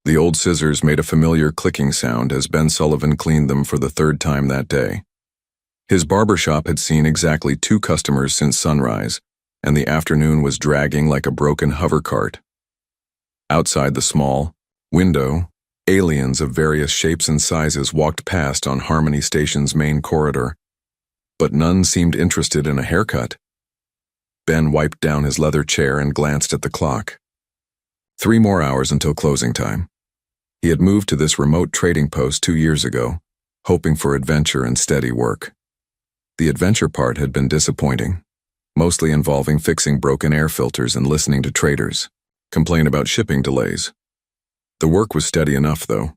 The old scissors made a familiar clicking sound as Ben Sullivan cleaned them for the third time that day. His barber shop had seen exactly 2 customers since sunrise, and the afternoon was dragging like a broken hover cart. Outside the small window, aliens of various shapes and sizes walked past on Harmony Station's main corridor, but none seemed interested in a haircut. Ben wiped down his leather chair and glanced at the clock. 3 more hours until closing time. He had moved to this remote trading post 2 years ago, hoping for adventure and steady work. The adventure part had been disappointing, mostly involving fixing broken air filters and listening to traders complain about shipping delays. The work was steady enough, though.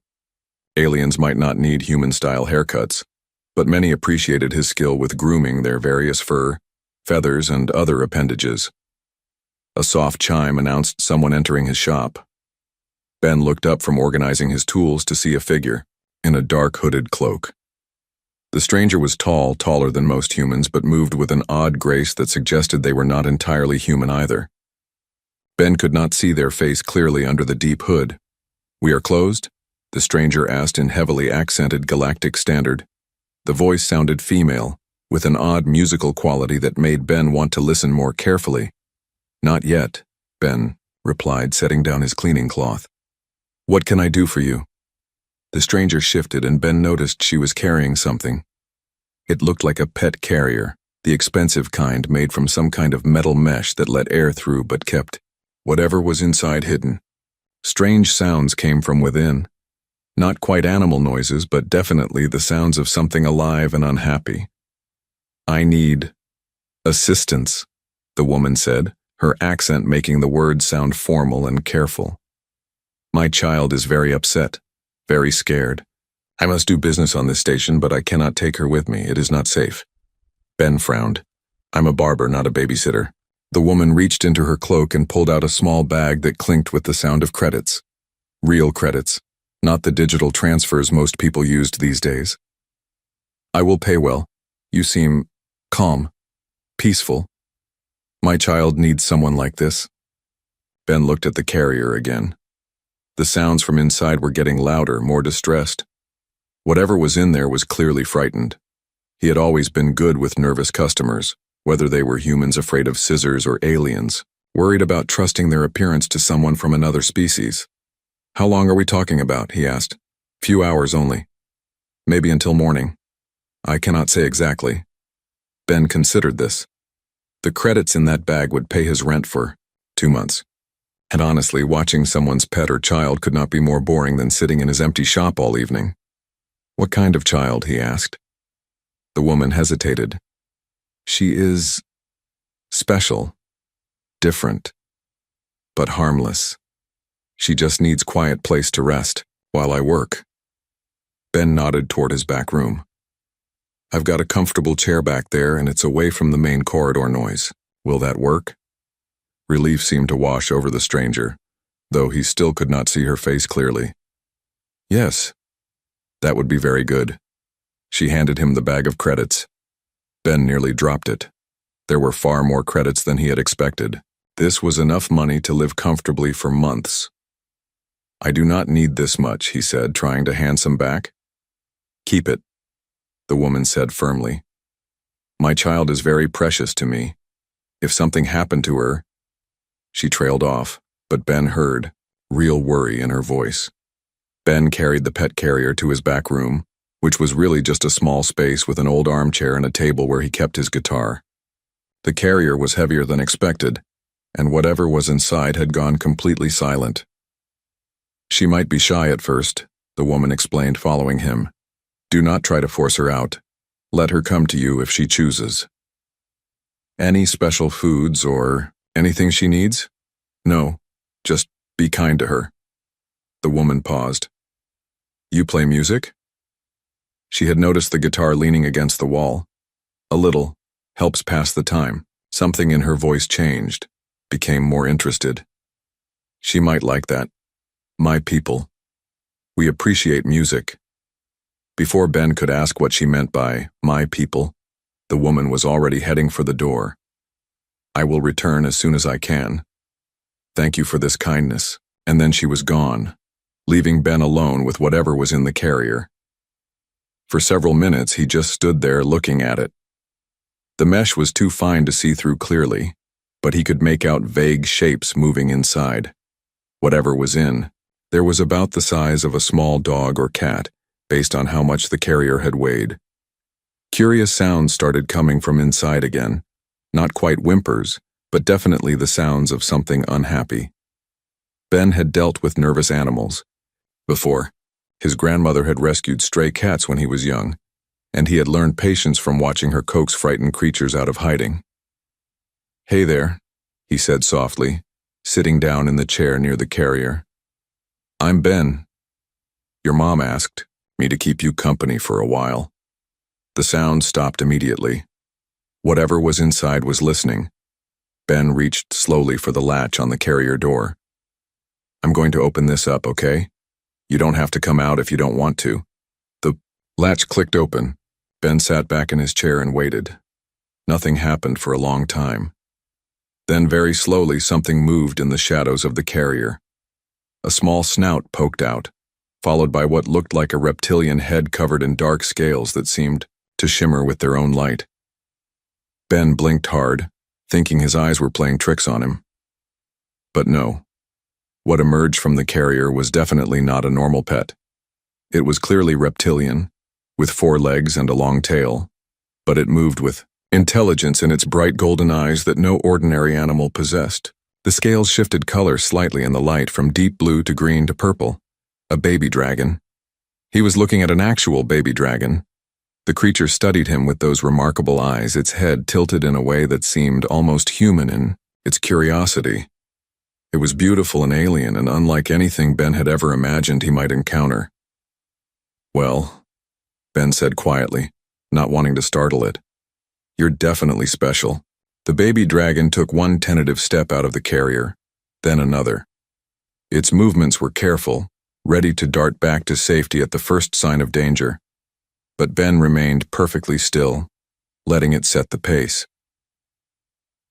Aliens might not need human-style haircuts, but many appreciated his skill with grooming their various fur, feathers, and other appendages. A soft chime announced someone entering his shop. Ben looked up from organizing his tools to see a figure in a dark hooded cloak. The stranger was tall, taller than most humans, but moved with an odd grace that suggested they were not entirely human either. Ben could not see their face clearly under the deep hood. "We are closed?" the stranger asked in heavily accented galactic standard. The voice sounded female, with an odd musical quality that made Ben want to listen more carefully. "Not yet," Ben replied, setting down his cleaning cloth. "What can I do for you?" The stranger shifted, and Ben noticed she was carrying something. It looked like a pet carrier, the expensive kind made from some kind of metal mesh that let air through but kept whatever was inside hidden. Strange sounds came from within. Not quite animal noises, but definitely the sounds of something alive and unhappy. "I need assistance," the woman said, her accent making the words sound formal and careful. "My child is very upset, very scared. I must do business on this station, but I cannot take her with me. It is not safe." Ben frowned. "I'm a barber, not a babysitter." The woman reached into her cloak and pulled out a small bag that clinked with the sound of credits. Real credits, not the digital transfers most people used these days. "I will pay well. You seem calm, peaceful. My child needs someone like this." Ben looked at the carrier again. The sounds from inside were getting louder, more distressed. Whatever was in there was clearly frightened. He had always been good with nervous customers, whether they were humans afraid of scissors or aliens, worried about trusting their appearance to someone from another species. "How long are we talking about?" he asked. "Few hours only. Maybe until morning. I cannot say exactly." Ben considered this. The credits in that bag would pay his rent for 2 months. And honestly, watching someone's pet or child could not be more boring than sitting in his empty shop all evening. "What kind of child?" he asked. The woman hesitated. "She is special, different, but harmless. She just needs quiet place to rest while I work." Ben nodded toward his back room. "I've got a comfortable chair back there, and it's away from the main corridor noise. Will that work?" Relief seemed to wash over the stranger, though he still could not see her face clearly. "Yes, that would be very good." She handed him the bag of credits. Ben nearly dropped it. There were far more credits than he had expected. This was enough money to live comfortably for months. "I do not need this much," he said, trying to hand some back. "Keep it," the woman said firmly. "My child is very precious to me. If something happened to her—" She trailed off, but Ben heard real worry in her voice. Ben carried the pet carrier to his back room, which was really just a small space with an old armchair and a table where he kept his guitar. The carrier was heavier than expected, and whatever was inside had gone completely silent. "She might be shy at first," the woman explained, following him. "Do not try to force her out. Let her come to you if she chooses." "Any special foods or anything she needs?" "No, just be kind to her." The woman paused. "You play music?" She had noticed the guitar leaning against the wall. "A little. Helps pass the time." Something in her voice changed, became more interested. "She might like that. My people. We appreciate music." Before Ben could ask what she meant by "my people," the woman was already heading for the door. "I will return as soon as I can. Thank you for this kindness." And then she was gone, leaving Ben alone with whatever was in the carrier. For several minutes, he just stood there looking at it. The mesh was too fine to see through clearly, but he could make out vague shapes moving inside. Whatever was in, there was about the size of a small dog or cat, based on how much the carrier had weighed. Curious sounds started coming from inside again, not quite whimpers, but definitely the sounds of something unhappy. Ben had dealt with nervous animals before. His grandmother had rescued stray cats when he was young, and he had learned patience from watching her coax frightened creatures out of hiding. "Hey there," he said softly, sitting down in the chair near the carrier. "I'm Ben. Your mom asked me to keep you company for a while." The sound stopped immediately. Whatever was inside was listening. Ben reached slowly for the latch on the carrier door. "I'm going to open this up, okay? You don't have to come out if you don't want to." The latch clicked open. Ben sat back in his chair and waited. Nothing happened for a long time. Then very slowly something moved in the shadows of the carrier. A small snout poked out, followed by what looked like a reptilian head covered in dark scales that seemed to shimmer with their own light. Ben blinked hard, thinking his eyes were playing tricks on him. But no. What emerged from the carrier was definitely not a normal pet. It was clearly reptilian, with 4 legs and a long tail, but it moved with intelligence in its bright golden eyes that no ordinary animal possessed. The scales shifted color slightly in the light from deep blue to green to purple. A baby dragon. He was looking at an actual baby dragon. The creature studied him with those remarkable eyes, its head tilted in a way that seemed almost human in its curiosity. It was beautiful and alien and unlike anything Ben had ever imagined he might encounter. "Well," Ben said quietly, not wanting to startle it, "you're definitely special." The baby dragon took one tentative step out of the carrier, then another. Its movements were careful, ready to dart back to safety at the first sign of danger. But Ben remained perfectly still, letting it set the pace.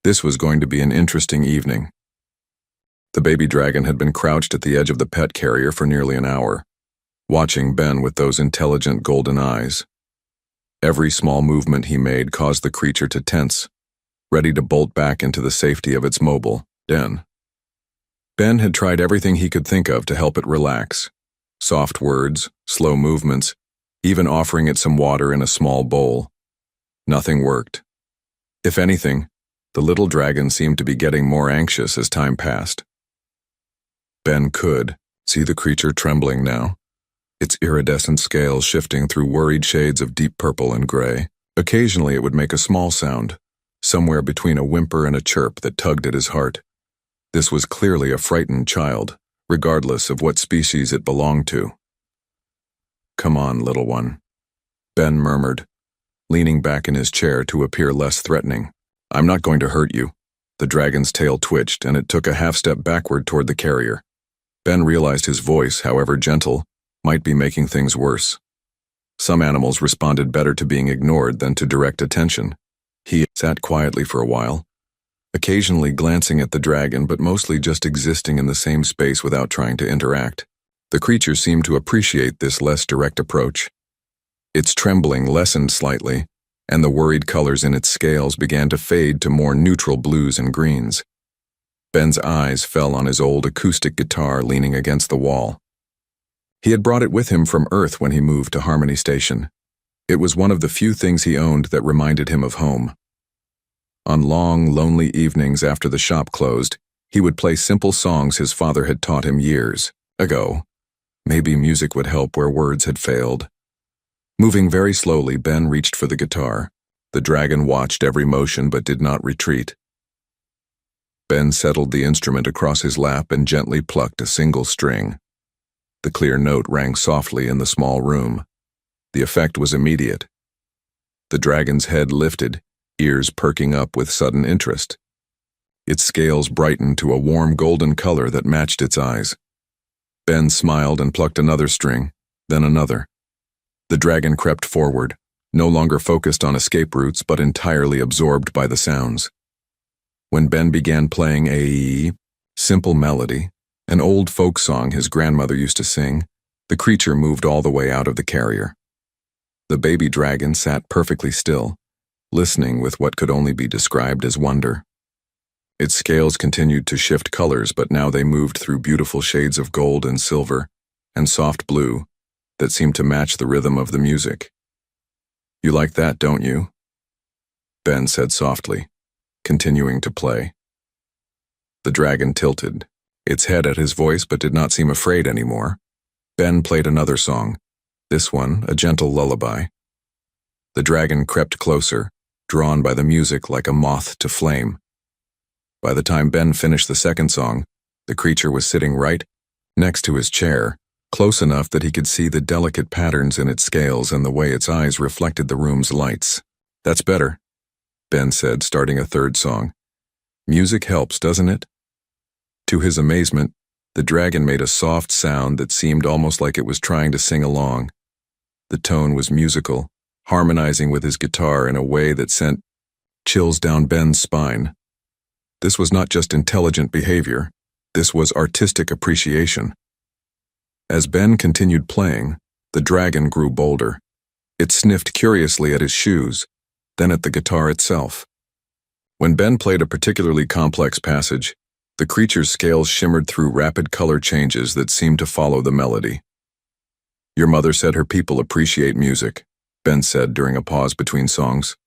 This was going to be an interesting evening. The baby dragon had been crouched at the edge of the pet carrier for nearly an hour, watching Ben with those intelligent golden eyes. Every small movement he made caused the creature to tense, ready to bolt back into the safety of its mobile den. Ben had tried everything he could think of to help it relax. Soft words, slow movements, even offering it some water in a small bowl. Nothing worked. If anything, the little dragon seemed to be getting more anxious as time passed. Ben could see the creature trembling now, its iridescent scales shifting through worried shades of deep purple and gray. Occasionally it would make a small sound, somewhere between a whimper and a chirp that tugged at his heart. This was clearly a frightened child, regardless of what species it belonged to. "Come on, little one," Ben murmured, leaning back in his chair to appear less threatening. "I'm not going to hurt you." The dragon's tail twitched, and it took a half-step backward toward the carrier. Ben realized his voice, however gentle, might be making things worse. Some animals responded better to being ignored than to direct attention. He sat quietly for a while, occasionally glancing at the dragon but mostly just existing in the same space without trying to interact. The creature seemed to appreciate this less direct approach. Its trembling lessened slightly, and the worried colors in its scales began to fade to more neutral blues and greens. Ben's eyes fell on his old acoustic guitar leaning against the wall. He had brought it with him from Earth when he moved to Harmony Station. It was one of the few things he owned that reminded him of home. On long, lonely evenings after the shop closed, he would play simple songs his father had taught him years ago. Maybe music would help where words had failed. Moving very slowly, Ben reached for the guitar. The dragon watched every motion but did not retreat. Ben settled the instrument across his lap and gently plucked a single string. The clear note rang softly in the small room. The effect was immediate. The dragon's head lifted, ears perking up with sudden interest. Its scales brightened to a warm golden color that matched its eyes. Ben smiled and plucked another string, then another. The dragon crept forward, no longer focused on escape routes but entirely absorbed by the sounds. When Ben began playing a simple melody, An old folk song his grandmother used to sing, the creature moved all the way out of the carrier. The baby dragon sat perfectly still, listening with what could only be described as wonder. Its scales continued to shift colors, but now they moved through beautiful shades of gold and silver and soft blue that seemed to match the rhythm of the music. "You like that, don't you?" Ben said softly, continuing to play. The dragon tilted, its head at his voice, but did not seem afraid anymore. Ben played another song, this one a gentle lullaby. The dragon crept closer, drawn by the music like a moth to flame. By the time Ben finished the second song, the creature was sitting right next to his chair, close enough that he could see the delicate patterns in its scales and the way its eyes reflected the room's lights. "That's better," Ben said, starting a third song. "Music helps, doesn't it?" To his amazement, the dragon made a soft sound that seemed almost like it was trying to sing along. The tone was musical, harmonizing with his guitar in a way that sent chills down Ben's spine. This was not just intelligent behavior, this was artistic appreciation. As Ben continued playing, the dragon grew bolder. It sniffed curiously at his shoes, then at the guitar itself. When Ben played a particularly complex passage, the creature's scales shimmered through rapid color changes that seemed to follow the melody. "Your mother said her people appreciate music," Ben said during a pause between songs.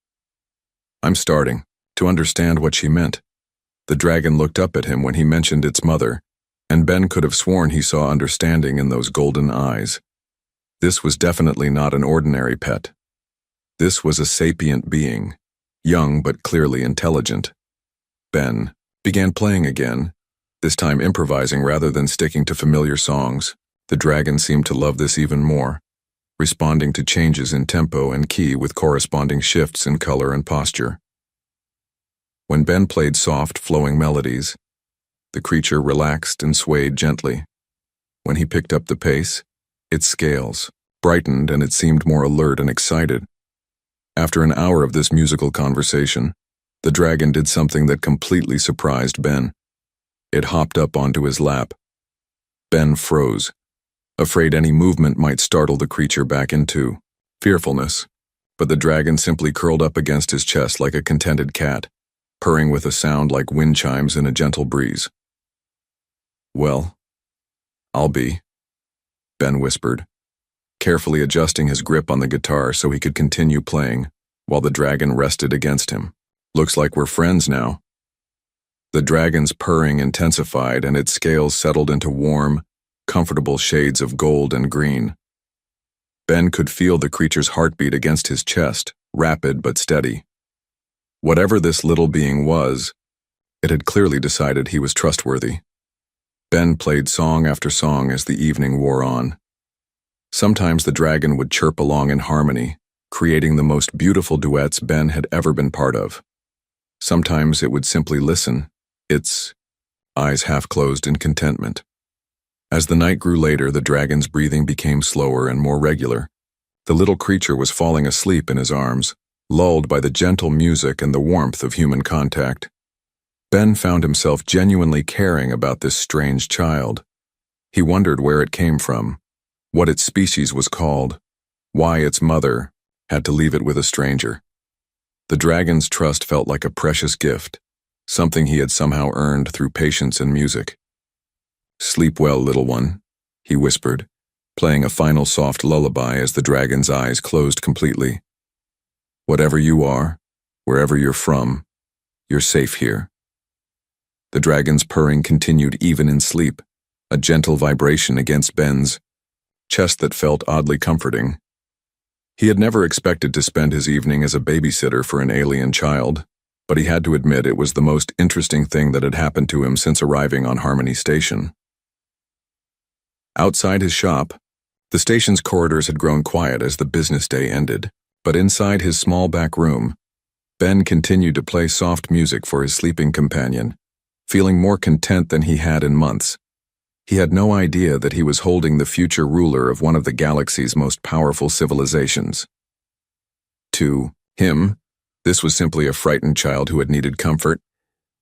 "I'm starting to understand what she meant." The dragon looked up at him when he mentioned its mother, and Ben could have sworn he saw understanding in those golden eyes. This was definitely not an ordinary pet. This was a sapient being, young but clearly intelligent. Ben began playing again, this time improvising rather than sticking to familiar songs. The dragon seemed to love this even more, responding to changes in tempo and key with corresponding shifts in color and posture. When Ben played soft, flowing melodies, the creature relaxed and swayed gently. When he picked up the pace, its scales brightened and it seemed more alert and excited. After an hour of this musical conversation, the dragon did something that completely surprised Ben. It hopped up onto his lap. Ben froze, afraid any movement might startle the creature back into fearfulness, but the dragon simply curled up against his chest like a contented cat, purring with a sound like wind chimes in a gentle breeze. "Well, I'll be," Ben whispered, carefully adjusting his grip on the guitar so he could continue playing, while the dragon rested against him. "Looks like we're friends now." The dragon's purring intensified and its scales settled into warm, comfortable shades of gold and green. Ben could feel the creature's heartbeat against his chest, rapid but steady. Whatever this little being was, it had clearly decided he was trustworthy. Ben played song after song as the evening wore on. Sometimes the dragon would chirp along in harmony, creating the most beautiful duets Ben had ever been part of. Sometimes it would simply listen, its eyes half closed in contentment. As the night grew later, the dragon's breathing became slower and more regular. The little creature was falling asleep in his arms, lulled by the gentle music and the warmth of human contact. Ben found himself genuinely caring about this strange child. He wondered where it came from, what its species was called, why its mother had to leave it with a stranger. The dragon's trust felt like a precious gift, something he had somehow earned through patience and music. "Sleep well, little one," he whispered, playing a final soft lullaby as the dragon's eyes closed completely. "Whatever you are, wherever you're from, you're safe here." The dragon's purring continued even in sleep, a gentle vibration against Ben's chest that felt oddly comforting. He had never expected to spend his evening as a babysitter for an alien child, but he had to admit it was the most interesting thing that had happened to him since arriving on Harmony Station. Outside his shop, the station's corridors had grown quiet as the business day ended, but inside his small back room, Ben continued to play soft music for his sleeping companion, feeling more content than he had in months. He had no idea that he was holding the future ruler of one of the galaxy's most powerful civilizations. To him, this was simply a frightened child who had needed comfort,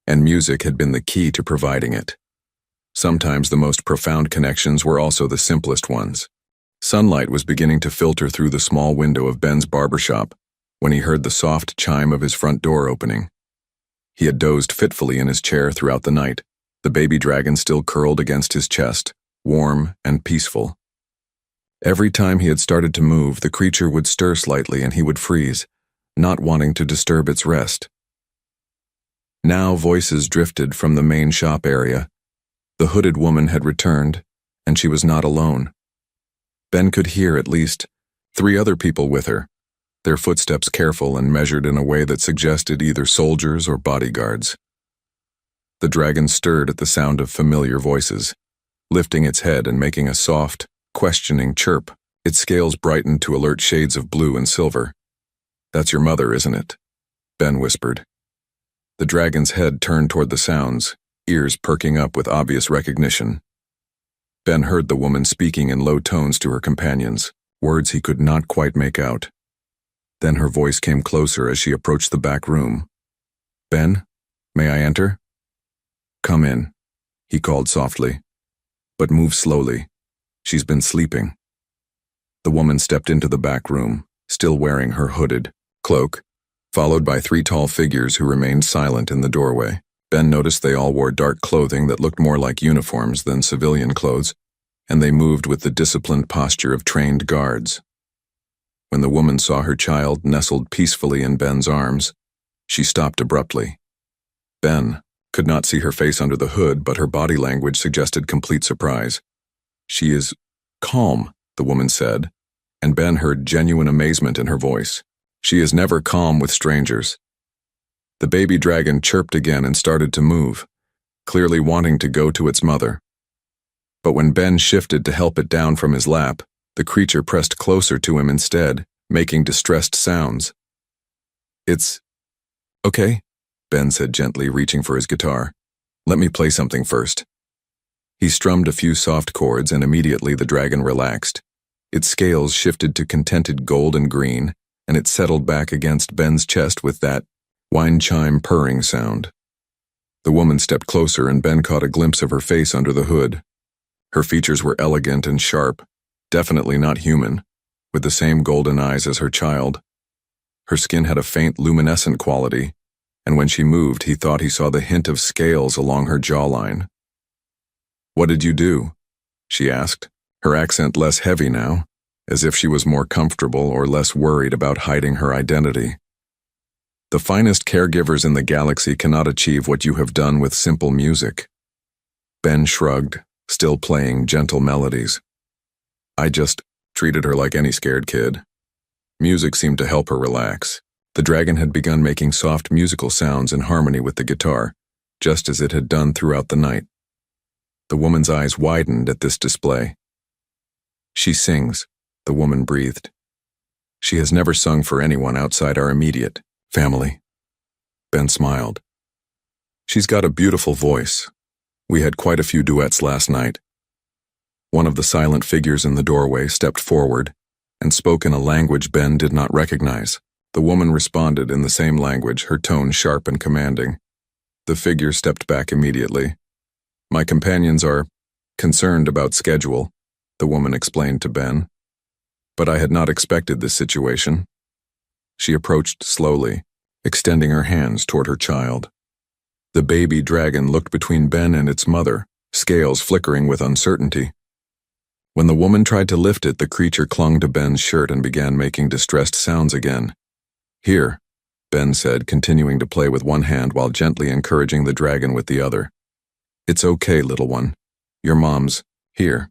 and music had been the key to providing it. Sometimes the most profound connections were also the simplest ones. Sunlight was beginning to filter through the small window of Ben's barbershop when he heard the soft chime of his front door opening. He had dozed fitfully in his chair throughout the night, the baby dragon still curled against his chest, warm and peaceful. Every time he had started to move, the creature would stir slightly and he would freeze, not wanting to disturb its rest. Now voices drifted from the main shop area. The hooded woman had returned, and she was not alone. Ben could hear at least 3 other people with her, their footsteps careful and measured in a way that suggested either soldiers or bodyguards. The dragon stirred at the sound of familiar voices, lifting its head and making a soft, questioning chirp. Its scales brightened to alert shades of blue and silver. "That's your mother, isn't it?" Ben whispered. The dragon's head turned toward the sounds, ears perking up with obvious recognition. Ben heard the woman speaking in low tones to her companions, words he could not quite make out. Then her voice came closer as she approached the back room. "Ben, may I enter?" "Come in," he called softly. "But move slowly. She's been sleeping." The woman stepped into the back room, still wearing her hooded cloak, followed by 3 tall figures who remained silent in the doorway. Ben noticed they all wore dark clothing that looked more like uniforms than civilian clothes, and they moved with the disciplined posture of trained guards. When the woman saw her child nestled peacefully in Ben's arms, she stopped abruptly. Ben could not see her face under the hood, but her body language suggested complete surprise. "She is calm," the woman said, and Ben heard genuine amazement in her voice. "She is never calm with strangers." The baby dragon chirped again and started to move, clearly wanting to go to its mother. But when Ben shifted to help it down from his lap, the creature pressed closer to him instead, making distressed sounds. "It's okay," Ben said gently, reaching for his guitar. "Let me play something first." He strummed a few soft chords and immediately the dragon relaxed. Its scales shifted to contented gold and green, and it settled back against Ben's chest with that wine chime purring sound. The woman stepped closer and Ben caught a glimpse of her face under the hood. Her features were elegant and sharp, definitely not human, with the same golden eyes as her child. Her skin had a faint luminescent quality, and when she moved he thought he saw the hint of scales along her jawline. "What did you do?" she asked, her accent less heavy now, as if she was more comfortable or less worried about hiding her identity. "The finest caregivers in the galaxy cannot achieve what you have done with simple music." Ben shrugged, still playing gentle melodies. "I just treated her like any scared kid." Music seemed to help her relax. The dragon had begun making soft musical sounds in harmony with the guitar, just as it had done throughout the night. The woman's eyes widened at this display. "She sings," the woman breathed. "She has never sung for anyone outside our immediate family." Ben smiled. "She's got a beautiful voice. We had quite a few duets last night." One of the silent figures in the doorway stepped forward and spoke in a language Ben did not recognize. The woman responded in the same language, her tone sharp and commanding. The figure stepped back immediately. "My companions are concerned about schedule," the woman explained to Ben. "But I had not expected this situation." She approached slowly, extending her hands toward her child. The baby dragon looked between Ben and its mother, scales flickering with uncertainty. When the woman tried to lift it, the creature clung to Ben's shirt and began making distressed sounds again. "Here," Ben said, continuing to play with one hand while gently encouraging the dragon with the other. "It's okay, little one. Your mom's here."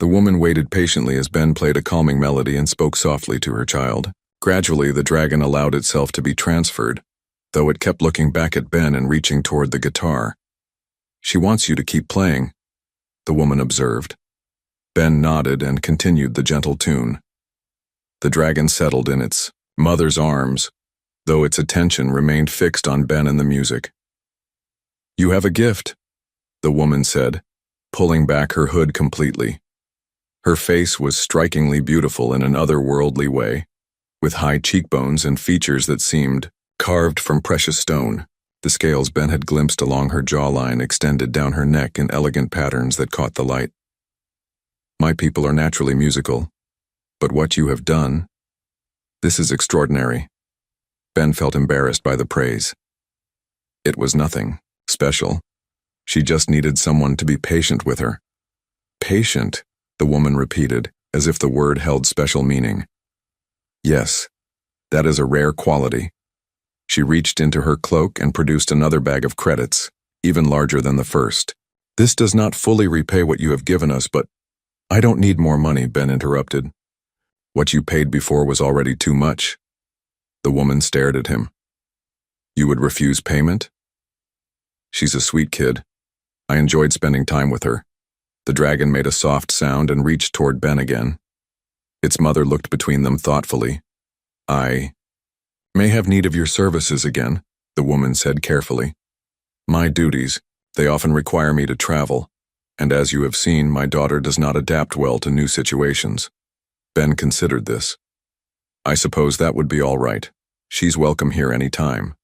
The woman waited patiently as Ben played a calming melody and spoke softly to her child. Gradually, the dragon allowed itself to be transferred, though it kept looking back at Ben and reaching toward the guitar. "She wants you to keep playing," the woman observed. Ben nodded and continued the gentle tune. The dragon settled in its mother's arms, though its attention remained fixed on Ben and the music. "You have a gift," the woman said, pulling back her hood completely. Her face was strikingly beautiful in an otherworldly way, with high cheekbones and features that seemed carved from precious stone. The scales Ben had glimpsed along her jawline extended down her neck in elegant patterns that caught the light. My people are naturally musical, but what you have done, this is extraordinary. Ben felt embarrassed by the praise. It was nothing special. She just needed someone to be patient with her. Patient, the woman repeated, as if the word held special meaning. Yes, that is a rare quality. She reached into her cloak and produced another bag of credits, even larger than the first. This does not fully repay what you have given us, but I don't need more money, Ben interrupted. What you paid before was already too much. The woman stared at him. You would refuse payment? She's a sweet kid. I enjoyed spending time with her. The dragon made a soft sound and reached toward Ben again. Its mother looked between them thoughtfully. I may have need of your services again, the woman said carefully. My duties, they often require me to travel, and as you have seen, my daughter does not adapt well to new situations. Ben considered this. I suppose that would be all right. She's welcome here any time.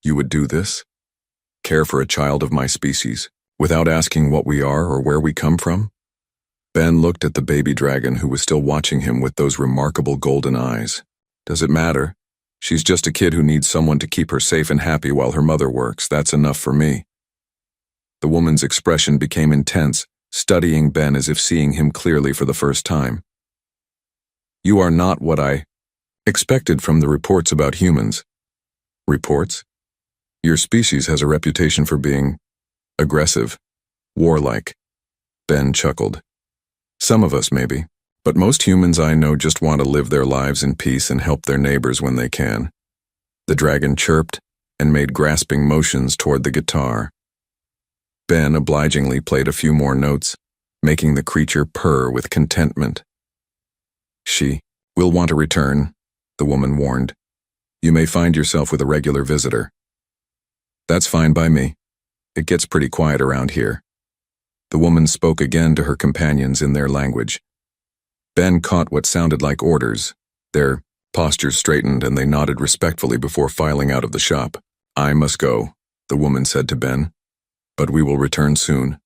You would do this? Care for a child of my species, without asking what we are or where we come from? Ben looked at the baby dragon who was still watching him with those remarkable golden eyes. Does it matter? She's just a kid who needs someone to keep her safe and happy while her mother works. That's enough for me. The woman's expression became intense, studying Ben as if seeing him clearly for the first time. You are not what I expected from the reports about humans. Reports? Your species has a reputation for being aggressive, warlike. Ben chuckled. Some of us, maybe. But most humans I know just want to live their lives in peace and help their neighbors when they can. The dragon chirped and made grasping motions toward the guitar. Ben obligingly played a few more notes, making the creature purr with contentment. She will want to return, the woman warned. You may find yourself with a regular visitor. That's fine by me. It gets pretty quiet around here. The woman spoke again to her companions in their language. Ben caught what sounded like orders. Their postures straightened and they nodded respectfully before filing out of the shop. I must go, the woman said to Ben, but we will return soon.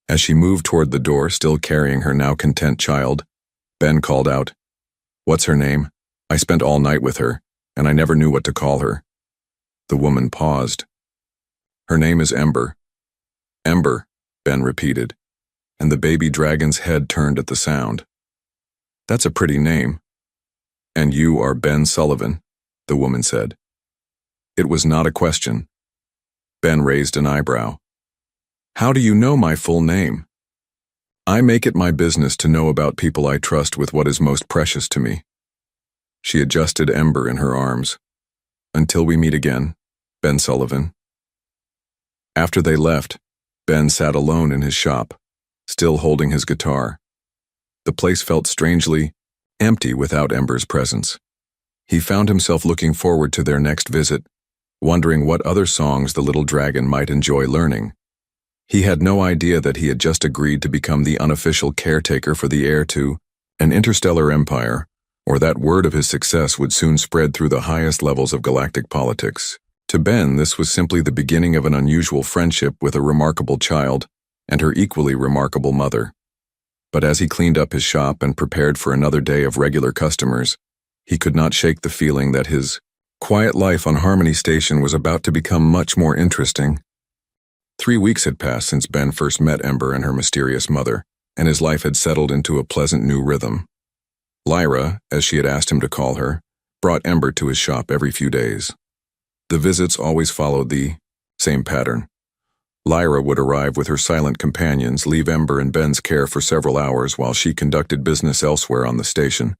As she moved toward the door, still carrying her now content child, Ben called out, What's her name? I spent all night with her, and I never knew what to call her. The woman paused. Her name is Ember. Ember, Ben repeated, and the baby dragon's head turned at the sound. That's a pretty name. And you are Ben Sullivan, the woman said. It was not a question. Ben raised an eyebrow. How do you know my full name? I make it my business to know about people I trust with what is most precious to me. She adjusted Ember in her arms. Until we meet again, Ben Sullivan. After they left, Ben sat alone in his shop, still holding his guitar. The place felt strangely empty without Ember's presence. He found himself looking forward to their next visit, wondering what other songs the little dragon might enjoy learning. He had no idea that he had just agreed to become the unofficial caretaker for the heir to an interstellar empire, or that word of his success would soon spread through the highest levels of galactic politics. To Ben, this was simply the beginning of an unusual friendship with a remarkable child and her equally remarkable mother. But as he cleaned up his shop and prepared for another day of regular customers, he could not shake the feeling that his quiet life on Harmony Station was about to become much more interesting. 3 weeks had passed since Ben first met Ember and her mysterious mother, and his life had settled into a pleasant new rhythm. Lyra, as she had asked him to call her, brought Ember to his shop every few days. The visits always followed the same pattern. Lyra would arrive with her silent companions, leave Ember in Ben's care for several hours while she conducted business elsewhere on the station,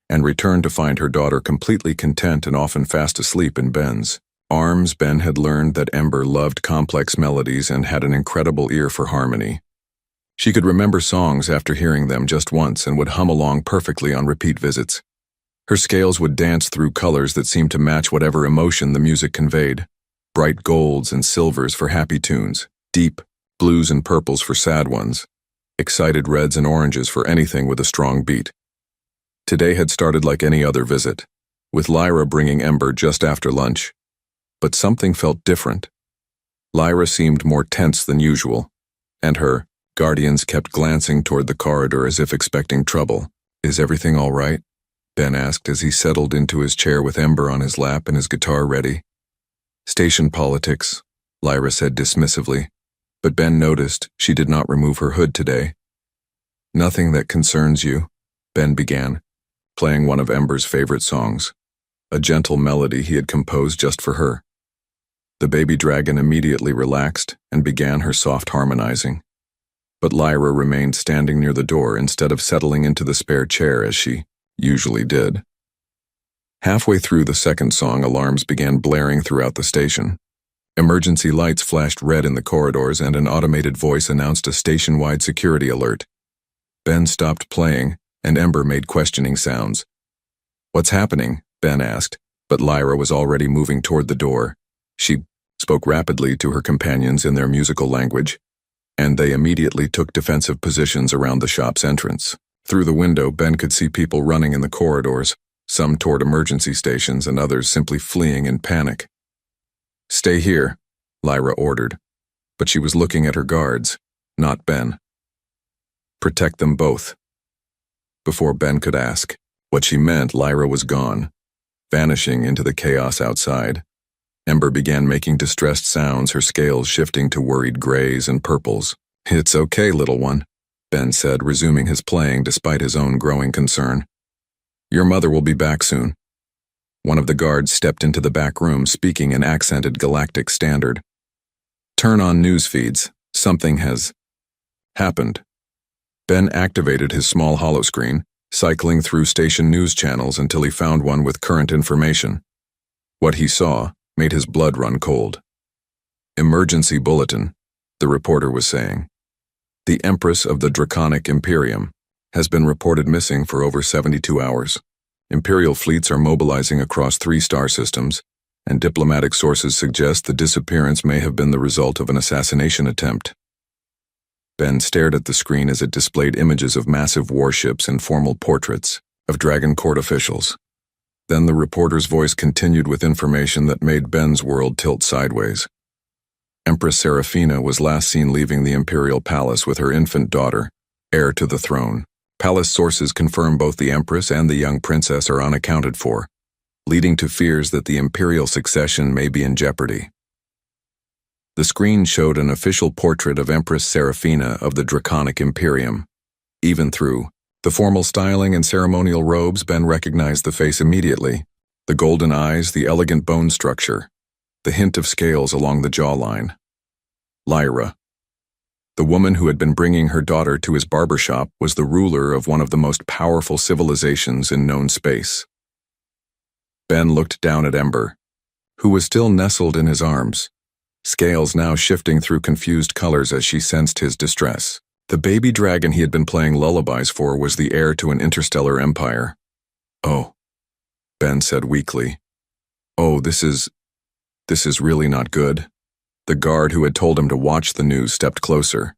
and return to find her daughter completely content and often fast asleep in Ben's arms. Ben had learned that Ember loved complex melodies and had an incredible ear for harmony. She could remember songs after hearing them just once and would hum along perfectly on repeat visits. Her scales would dance through colors that seemed to match whatever emotion the music conveyed. Bright golds and silvers for happy tunes, deep blues and purples for sad ones, excited reds and oranges for anything with a strong beat. Today had started like any other visit, with Lyra bringing Ember just after lunch. But something felt different. Lyra seemed more tense than usual, and her guardians kept glancing toward the corridor as if expecting trouble. "Is everything all right?" Ben asked as he settled into his chair with Ember on his lap and his guitar ready. "Station politics," Lyra said dismissively, but Ben noticed she did not remove her hood today. "Nothing that concerns you," Ben began, playing one of Ember's favorite songs, a gentle melody he had composed just for her. The baby dragon immediately relaxed and began her soft harmonizing. But Lyra remained standing near the door instead of settling into the spare chair as she usually did. Halfway through the second song, alarms began blaring throughout the station. Emergency lights flashed red in the corridors and an automated voice announced a station-wide security alert. Ben stopped playing and Ember made questioning sounds. "What's happening?" Ben asked, but Lyra was already moving toward the door. She spoke rapidly to her companions in their musical language, and they immediately took defensive positions around the shop's entrance. Through the window, Ben could see people running in the corridors, some toward emergency stations and others simply fleeing in panic. "Stay here," Lyra ordered, but she was looking at her guards, not Ben. "Protect them both." Before Ben could ask what she meant, Lyra was gone, vanishing into the chaos outside. Ember began making distressed sounds, her scales shifting to worried grays and purples. "It's okay, little one," Ben said, resuming his playing despite his own growing concern. "Your mother will be back soon." One of the guards stepped into the back room, speaking in accented galactic standard. "Turn on news feeds. Something has happened." Ben activated his small holoscreen, cycling through station news channels until he found one with current information. What he saw made his blood run cold. "Emergency bulletin," the reporter was saying. "The Empress of the Draconic Imperium has been reported missing for over 72 hours. Imperial fleets are mobilizing across 3 star systems, and diplomatic sources suggest the disappearance may have been the result of an assassination attempt." Ben stared at the screen as it displayed images of massive warships and formal portraits of Dragon Court officials. Then the reporter's voice continued with information that made Ben's world tilt sideways. Empress Seraphina was last seen leaving the Imperial Palace with her infant daughter, heir to the throne. Palace sources confirm both the Empress and the young princess are unaccounted for, leading to fears that the imperial succession may be in jeopardy. The screen showed an official portrait of Empress Seraphina of the Draconic Imperium. Even through the formal styling and ceremonial robes, Ben recognized the face immediately. The golden eyes, the elegant bone structure, the hint of scales along the jawline. Lyra. The woman who had been bringing her daughter to his barber shop was the ruler of one of the most powerful civilizations in known space. Ben looked down at Ember, who was still nestled in his arms, scales now shifting through confused colors as she sensed his distress. The baby dragon he had been playing lullabies for was the heir to an interstellar empire. "Oh," Ben said weakly. "Oh, this is really not good." The guard who had told him to watch the news stepped closer.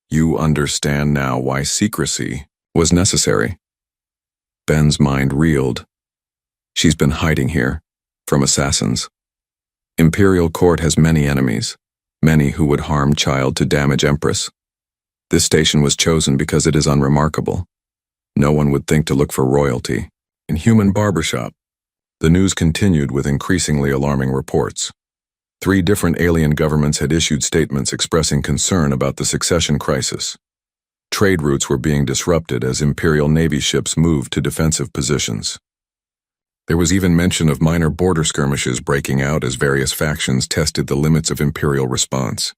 "You understand now why secrecy was necessary." Ben's mind reeled. She's been hiding here, from assassins. Imperial Court has many enemies, many who would harm child to damage Empress. This station was chosen because it is unremarkable. No one would think to look for royalty in human barbershop. The news continued with increasingly alarming reports. 3 different alien governments had issued statements expressing concern about the succession crisis. Trade routes were being disrupted as Imperial Navy ships moved to defensive positions. There was even mention of minor border skirmishes breaking out as various factions tested the limits of Imperial response.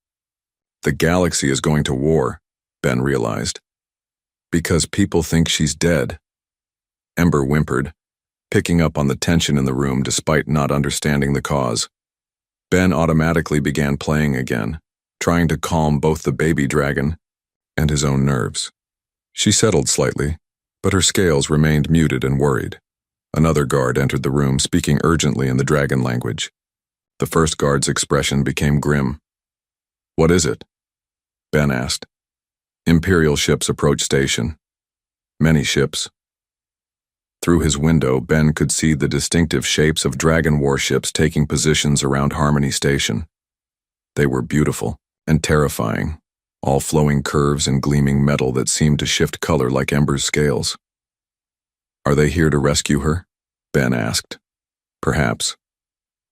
The galaxy is going to war, Ben realized. Because people think she's dead. Ember whimpered, picking up on the tension in the room despite not understanding the cause. Ben automatically began playing again, trying to calm both the baby dragon and his own nerves. She settled slightly, but her scales remained muted and worried. Another guard entered the room, speaking urgently in the dragon language. The first guard's expression became grim. "What is it?" Ben asked. "Imperial ships approach station." "Many ships." Through his window, Ben could see the distinctive shapes of dragon warships taking positions around Harmony Station. They were beautiful and terrifying, all flowing curves and gleaming metal that seemed to shift color like Ember's scales. "Are they here to rescue her?" Ben asked. "Perhaps.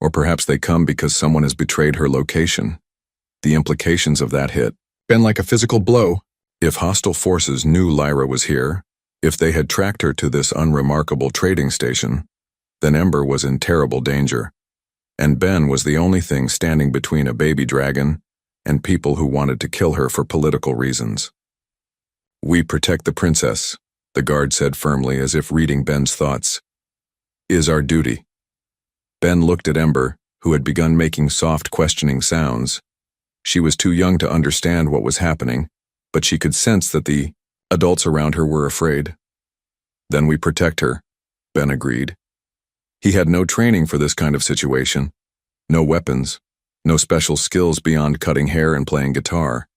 Or perhaps they come because someone has betrayed her location." The implications of that hit Ben like a physical blow. If hostile forces knew Lyra was here, if they had tracked her to this unremarkable trading station, then Ember was in terrible danger, and Ben was the only thing standing between a baby dragon and people who wanted to kill her for political reasons. "We protect the princess," the guard said firmly, as if reading Ben's thoughts. "Is our duty." Ben looked at Ember, who had begun making soft, questioning sounds. She was too young to understand what was happening, but she could sense that the adults around her were afraid. "Then we protect her," Ben agreed. He had no training for this kind of situation, no weapons, no special skills beyond cutting hair and playing guitar.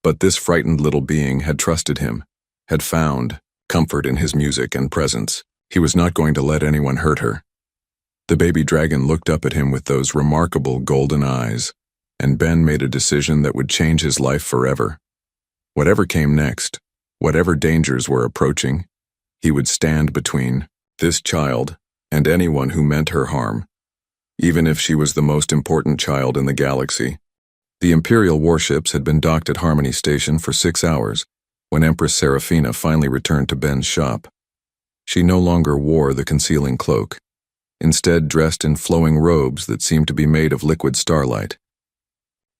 But this frightened little being had trusted him, had found comfort in his music and presence. He was not going to let anyone hurt her. The baby dragon looked up at him with those remarkable golden eyes, and Ben made a decision that would change his life forever. Whatever came next, whatever dangers were approaching, he would stand between this child and anyone who meant her harm, even if she was the most important child in the galaxy. The Imperial warships had been docked at Harmony Station for 6 hours when Empress Seraphina finally returned to Ben's shop. She no longer wore the concealing cloak, instead dressed in flowing robes that seemed to be made of liquid starlight.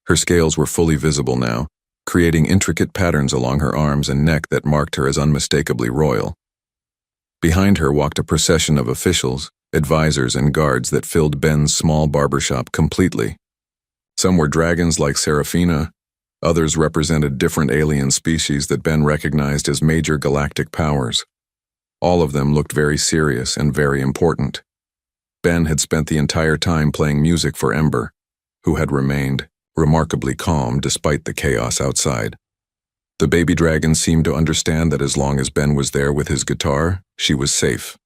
Her scales were fully visible now, creating intricate patterns along her arms and neck that marked her as unmistakably royal. Behind her walked a procession of officials, advisors, and guards that filled Ben's small barbershop completely. Some were dragons like Seraphina, others represented different alien species that Ben recognized as major galactic powers. All of them looked very serious and very important. Ben had spent the entire time playing music for Ember, who had remained remarkably calm despite the chaos outside. The baby dragon seemed to understand that as long as Ben was there with his guitar, she was safe.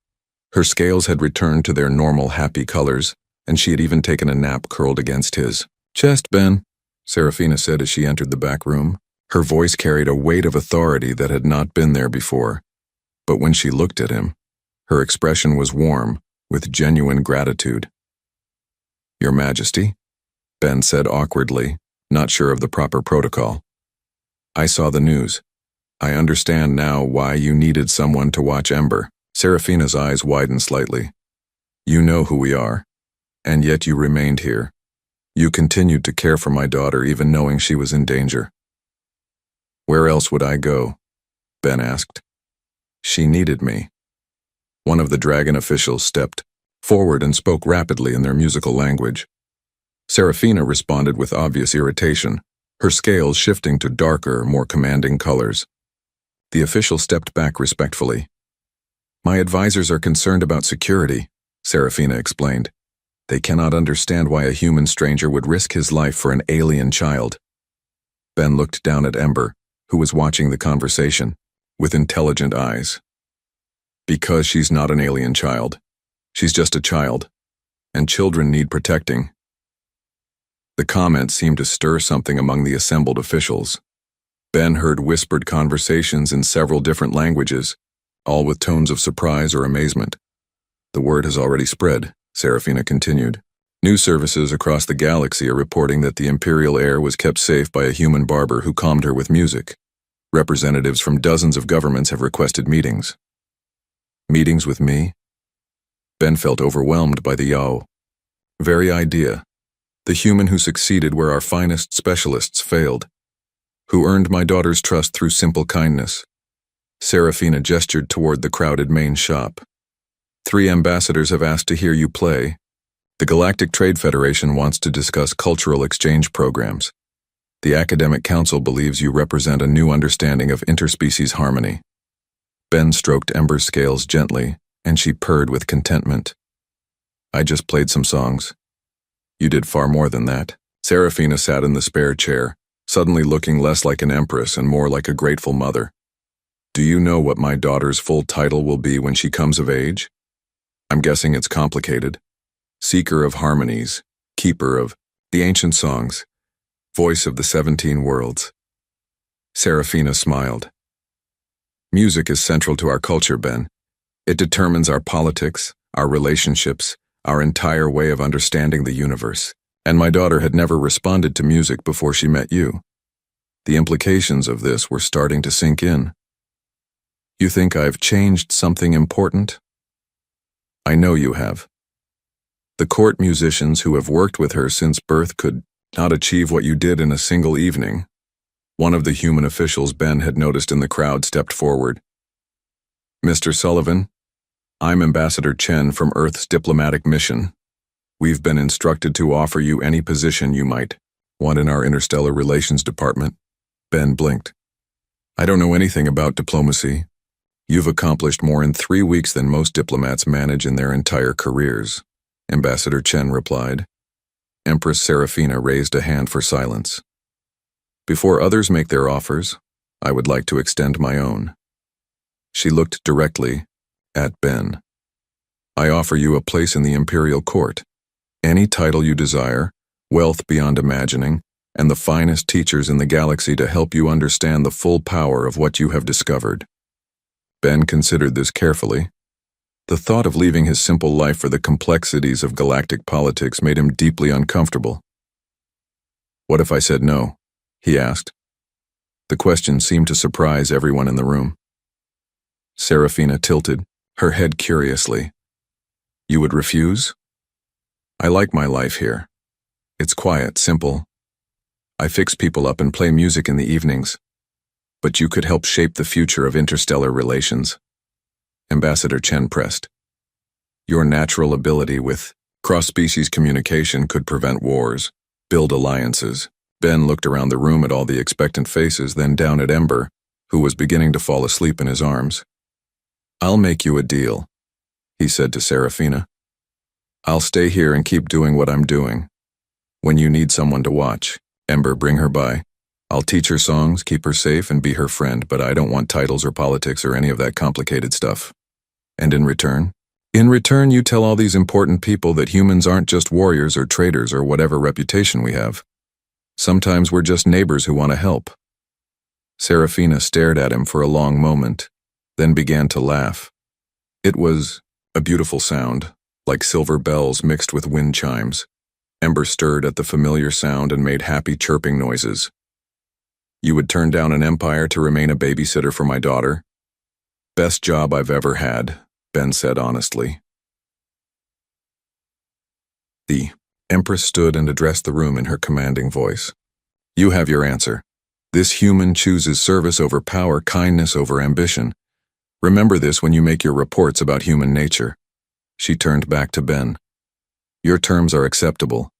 Her scales had returned to their normal happy colors, and she had even taken a nap curled against his chest. "Ben," Seraphina said as she entered the back room. Her voice carried a weight of authority that had not been there before. But when she looked at him, her expression was warm, with genuine gratitude. "Your Majesty?" Ben said awkwardly, not sure of the proper protocol. "I saw the news. I understand now why you needed someone to watch Ember." Seraphina's eyes widened slightly. "You know who we are, and yet you remained here. You continued to care for my daughter even knowing she was in danger." "Where else would I go?" Ben asked. "She needed me." One of the dragon officials stepped forward and spoke rapidly in their musical language. Seraphina responded with obvious irritation, her scales shifting to darker, more commanding colors. The official stepped back respectfully. "My advisors are concerned about security," Seraphina explained. "They cannot understand why a human stranger would risk his life for an alien child." Ben looked down at Ember, who was watching the conversation, with intelligent eyes. "Because she's not an alien child. She's just a child, and children need protecting." The comment seemed to stir something among the assembled officials. Ben heard whispered conversations in several different languages, all with tones of surprise or amazement. "The word has already spread," Seraphina continued. "News services across the galaxy are reporting that the Imperial heir was kept safe by a human barber who calmed her with music. Representatives from dozens of governments have requested meetings." "Meetings with me?" Ben felt overwhelmed by the very idea. The human who succeeded where our finest specialists failed, who earned my daughter's trust through simple kindness. Seraphina gestured toward the crowded main shop. "3 ambassadors have asked to hear you play. The Galactic Trade Federation wants to discuss cultural exchange programs. The Academic Council believes you represent a new understanding of interspecies harmony." Ben stroked Ember's scales gently, and she purred with contentment. "I just played some songs. You did far more than that." Seraphina sat in the spare chair, suddenly looking less like an empress and more like a grateful mother. Do you know what my daughter's full title will be when she comes of age? I'm guessing it's complicated. Seeker of harmonies, keeper of the ancient songs, voice of the 17 worlds. Serafina smiled. Music is central to our culture, Ben. It determines our politics, our relationships, our entire way of understanding the universe. And my daughter had never responded to music before she met you. The implications of this were starting to sink in. You think I've changed something important? I know you have. The court musicians who have worked with her since birth could not achieve what you did in a single evening. One of the human officials Ben had noticed in the crowd stepped forward. Mr. Sullivan, I'm Ambassador Chen from Earth's diplomatic mission. We've been instructed to offer you any position you might want in our interstellar relations department. Ben blinked. I don't know anything about diplomacy. You've accomplished more in 3 weeks than most diplomats manage in their entire careers, Ambassador Chen replied. Empress Serafina raised a hand for silence. Before others make their offers, I would like to extend my own. She looked directly at Ben. I offer you a place in the imperial court, any title you desire, wealth beyond imagining, and the finest teachers in the galaxy to help you understand the full power of what you have discovered. Ben considered this carefully. The thought of leaving his simple life for the complexities of galactic politics made him deeply uncomfortable. What if I said no? He asked. The question seemed to surprise everyone in the room. Serafina tilted, her head curiously. You would refuse? I like my life here. It's quiet, simple. I fix people up and play music in the evenings. But you could help shape the future of interstellar relations. Ambassador Chen pressed. Your natural ability with cross-species communication could prevent wars, build alliances. Ben looked around the room at all the expectant faces, then down at Ember, who was beginning to fall asleep in his arms. I'll make you a deal, he said to Serafina. I'll stay here and keep doing what I'm doing. When you need someone to watch, Ember, bring her by. I'll teach her songs, keep her safe, and be her friend, but I don't want titles or politics or any of that complicated stuff. And in return? In return, you tell all these important people that humans aren't just warriors or traitors or whatever reputation we have. Sometimes we're just neighbors who want to help. Serafina stared at him for a long moment, then began to laugh. It was a beautiful sound, like silver bells mixed with wind chimes. Ember stirred at the familiar sound and made happy chirping noises. You would turn down an empire to remain a babysitter for my daughter? Best job I've ever had, Ben said honestly. The Empress stood and addressed the room in her commanding voice. You have your answer. This human chooses service over power, kindness over ambition. Remember this when you make your reports about human nature. She turned back to Ben. Your terms are acceptable,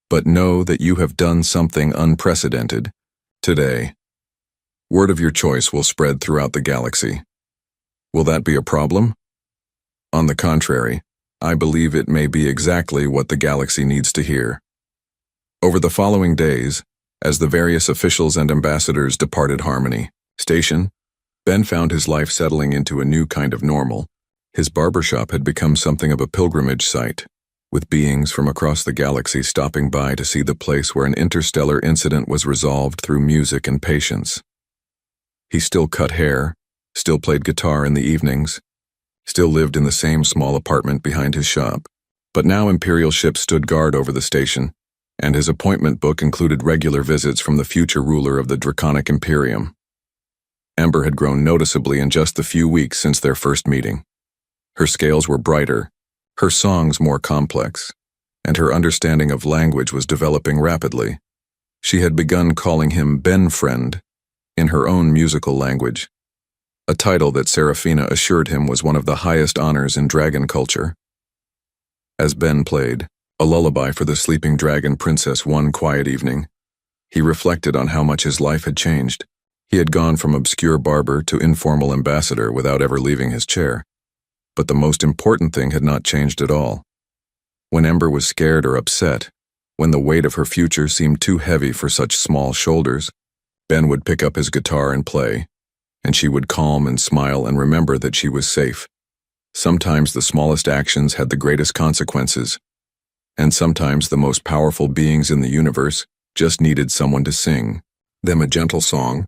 but know that you have done something unprecedented. Today, word of your choice will spread throughout the galaxy. Will that be a problem? On the contrary, I believe it may be exactly what the galaxy needs to hear. Over the following days, as the various officials and ambassadors departed Harmony Station, Ben found his life settling into a new kind of normal. His barbershop had become something of a pilgrimage site, with beings from across the galaxy stopping by to see the place where an interstellar incident was resolved through music and patience. He still cut hair, still played guitar in the evenings, still lived in the same small apartment behind his shop, but now Imperial ships stood guard over the station, and his appointment book included regular visits from the future ruler of the Draconic Imperium. Ember had grown noticeably in just the few weeks since their first meeting. Her scales were brighter, her songs more complex, and her understanding of language was developing rapidly. She had begun calling him Ben Friend in her own musical language, a title that Serafina assured him was one of the highest honors in dragon culture. As Ben played a lullaby for the sleeping dragon princess one quiet evening, he reflected on how much his life had changed. He had gone from obscure barber to informal ambassador without ever leaving his chair. But the most important thing had not changed at all. When Ember was scared or upset, when the weight of her future seemed too heavy for such small shoulders, Ben would pick up his guitar and play, and she would calm and smile and remember that she was safe. Sometimes the smallest actions had the greatest consequences, and sometimes the most powerful beings in the universe just needed someone to sing them a gentle song